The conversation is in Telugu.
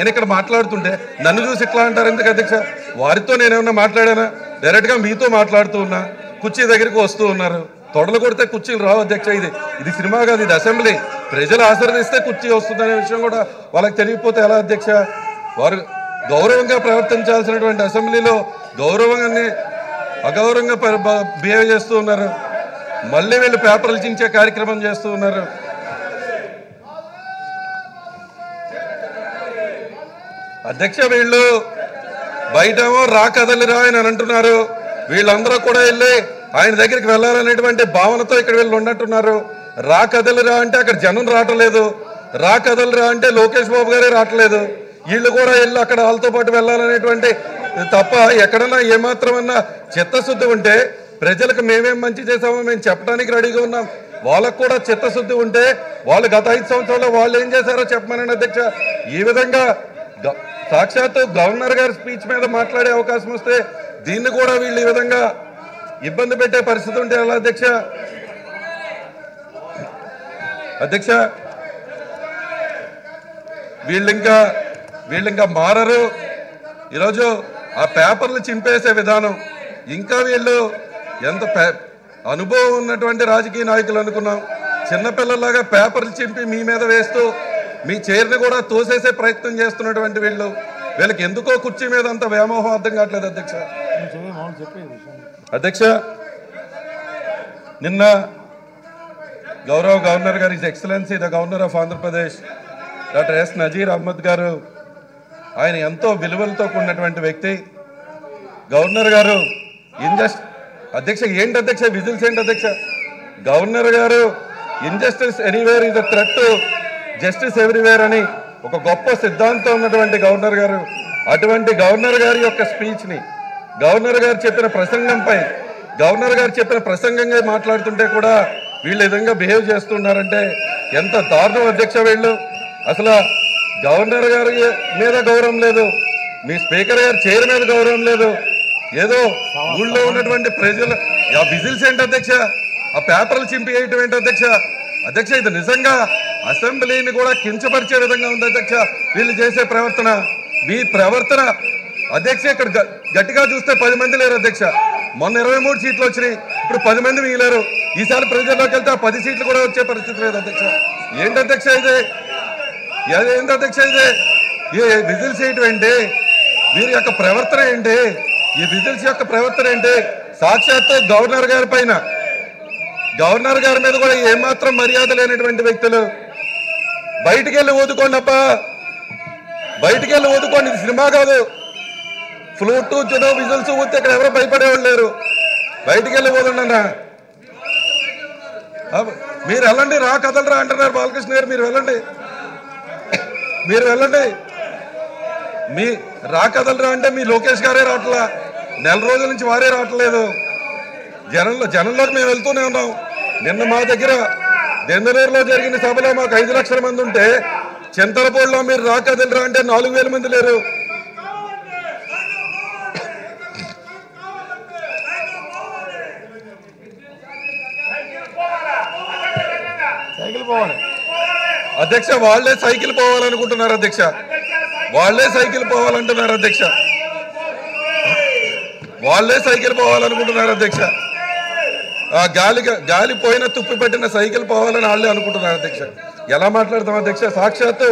నేను ఇక్కడ మాట్లాడుతుంటే నన్ను చూసి ఇట్లా అంటారు ఎందుకు అధ్యక్ష? వారితో నేనేమన్నా మాట్లాడానా? డైరెక్ట్గా మీతో మాట్లాడుతూ ఉన్నా, కుర్చీ దగ్గరికి వస్తూ ఉన్నారు. తొడలు కొడితే కుర్చీలు రావు అధ్యక్ష. ఇది సినిమా కాదు, ఇది అసెంబ్లీ. ప్రజలు ఆశీర్వదిస్తే కుర్చీ వస్తుందనే విషయం కూడా వాళ్ళకి తెలియకపోతే ఎలా అధ్యక్ష? వారు గౌరవంగా ప్రవర్తించాల్సినటువంటి అసెంబ్లీలో గౌరవంగానే అగౌరవంగా బిహేవ్ చేస్తూ ఉన్నారు. మళ్ళీ వీళ్ళు పేపర్లు చించే కార్యక్రమం చేస్తూ ఉన్నారు. అధ్యక్ష వీళ్ళు బయటేమో రా కదలిరా అని అంటున్నారు. వీళ్ళందరూ కూడా వెళ్ళి ఆయన దగ్గరికి వెళ్ళాలనేటువంటి భావనతో ఇక్కడ వీళ్ళు ఉన్నట్టున్నారు. రా కదలిరా అంటే అక్కడ జనం రావట్లేదు, రా కదలిరా అంటే లోకేష్ బాబు గారే రావట్లేదు. వీళ్ళు కూడా వెళ్ళి అక్కడ వాళ్ళతో పాటు వెళ్ళాలనేటువంటి తప్ప ఎక్కడన్నా ఏమాత్రమన్నా చిత్తశుద్ధి ఉంటే ప్రజలకు మేమేం మంచి చేసామో మేము చెప్పడానికి రెడీగా ఉన్నాం. వాళ్ళకు కూడా చిత్తశుద్ధి ఉంటే వాళ్ళు గత 5 సంవత్సరాల్లో వాళ్ళు ఏం చేశారో చెప్పమనండి అధ్యక్ష. ఈ విధంగా సాక్షాత్తు గవర్నర్ గారి స్పీచ్ మీద మాట్లాడే అవకాశం వస్తే దీన్ని కూడా వీళ్ళు ఈ విధంగా ఇబ్బంది పెట్టే పరిస్థితి ఉంటే ఎలా అధ్యక్ష? అధ్యక్ష వీళ్ళింకా మారరు. ఈరోజు ఆ పేపర్లు చింపేసే విధానం, ఇంకా వీళ్ళు ఎంత అనుభవం ఉన్నటువంటి రాజకీయ నాయకులు అనుకున్నాం. చిన్నపిల్లలాగా పేపర్లు చింపి మీ మీద వేస్తూ మీ చైర్ని కూడా తోసేసే ప్రయత్నం చేస్తున్నటువంటి వీళ్ళకి ఎందుకో కుర్చీ మీద అంత వ్యామోహం అర్థం కావట్లేదు అధ్యక్ష. అధ్యక్ష నిన్న గౌరవ గవర్నర్ గారు, his excellency the governor of Andhra Pradesh doctor S Nazeer Ahmed గారు, ఆయన ఎంతో విలువలతో కూడినటువంటి వ్యక్తి. గవర్నర్ గారు అధ్యక్ష ఏంటి అధ్యక్ష విజిల్స్ ఏంటి అధ్యక్ష? గవర్నర్ గారు injustice anywhere is a threat to justice everywhere అని ఒక గొప్ప సిద్ధాంతం ఉన్నటువంటి గవర్నర్ గారు, అటువంటి గవర్నర్ గారి యొక్క స్పీచ్ని, గవర్నర్ గారు చెప్పిన ప్రసంగంపై గవర్నర్ గారు చెప్పిన ప్రసంగంగా మాట్లాడుతుంటే కూడా వీళ్ళు విధంగా బిహేవ్ చేస్తున్నారంటే ఎంత దారుణం అధ్యక్ష. వీళ్ళు అసలు గవర్నర్ గారి మీద గౌరవం లేదు, మీ స్పీకర్ గారి చైర్ మీద గౌరవం లేదు. ఏదో ఊళ్ళో ఉన్నటువంటి ప్రజలు ఆ విజిల్స్ ఏంటి అధ్యక్ష? ఆ పేపర్లు చింపేయటం ఏంటి అధ్యక్ష? అధ్యక్ష ఇది నిజంగా అసెంబ్లీని కూడా కించపరిచే విధంగా ఉంది అధ్యక్ష వీళ్ళు చేసే ప్రవర్తన. మీ ప్రవర్తన అధ్యక్ష ఇక్కడ గట్టిగా చూస్తే 10 మంది లేరు అధ్యక్ష. మొన్న 23 సీట్లు వచ్చినాయి, ఇప్పుడు 10 మంది మిగిలారు. ఈసారి ప్రజల్లోకి వెళ్తే ఆ 10 సీట్లు కూడా వచ్చే పరిస్థితి లేదు అధ్యక్ష. ఏంటి అధ్యక్ష ఇది? ఏంటి అధ్యక్ష ఇది? ఈ విజిల్స్ చేయటం ఏంటి? వీరి యొక్క ప్రవర్తన ఏంటి? ఈ విజిల్స్ యొక్క ప్రవర్తన ఏంటి? సాక్షాత్తు గవర్నర్ గారి పైన, గవర్నర్ గారి మీద కూడా ఏమాత్రం మర్యాద లేనటువంటి వ్యక్తులు బయటికి వెళ్ళి ఊదుకోండి అప్ప, బయటికి వెళ్ళి ఊదుకోండి. ఇది సినిమా కాదు. ఫ్లూట్ చుడో విజిల్స్ ఊతే ఇక్కడ ఎవరో భయపడేవాళ్ళు లేరు. బయటికి వెళ్ళి ఊదండి అన్న. మీరు వెళ్ళండి, రా కదలరా అంటున్నారు బాలకృష్ణ గారు. మీరు వెళ్ళండి, మీరు వెళ్ళండి. మీ రా కదలరా అంటే మీ లోకేష్ గారే రావట్లా, నెల రోజుల నుంచి వారే రావట్లేదు. జనంలోకి మేము వెళ్తూనే ఉన్నాం. నిన్న మా దగ్గర దెందలూరులో జరిగిన సభలో మాకు 5 లక్షల మంది ఉంటే చింతలపూడిలో మీరు రా కదలరా అంటే 4,000 మంది లేరు. అధ్యక్ష వాళ్ళే సైకిల్ పోవాలనుకుంటున్నారు అధ్యక్ష, వాళ్ళే సైకిల్ పోవాలంటున్నారు అధ్యక్ష, వాళ్ళే సైకిల్ పోవాలనుకుంటున్నారు అధ్యక్ష. ఆ గాలి పోయిన తుప్పి పెట్టిన సైకిల్ పోవాలని వాళ్ళే అనుకుంటున్నారు అధ్యక్ష. ఎలా మాట్లాడతాం అధ్యక్ష? సాక్షాత్తు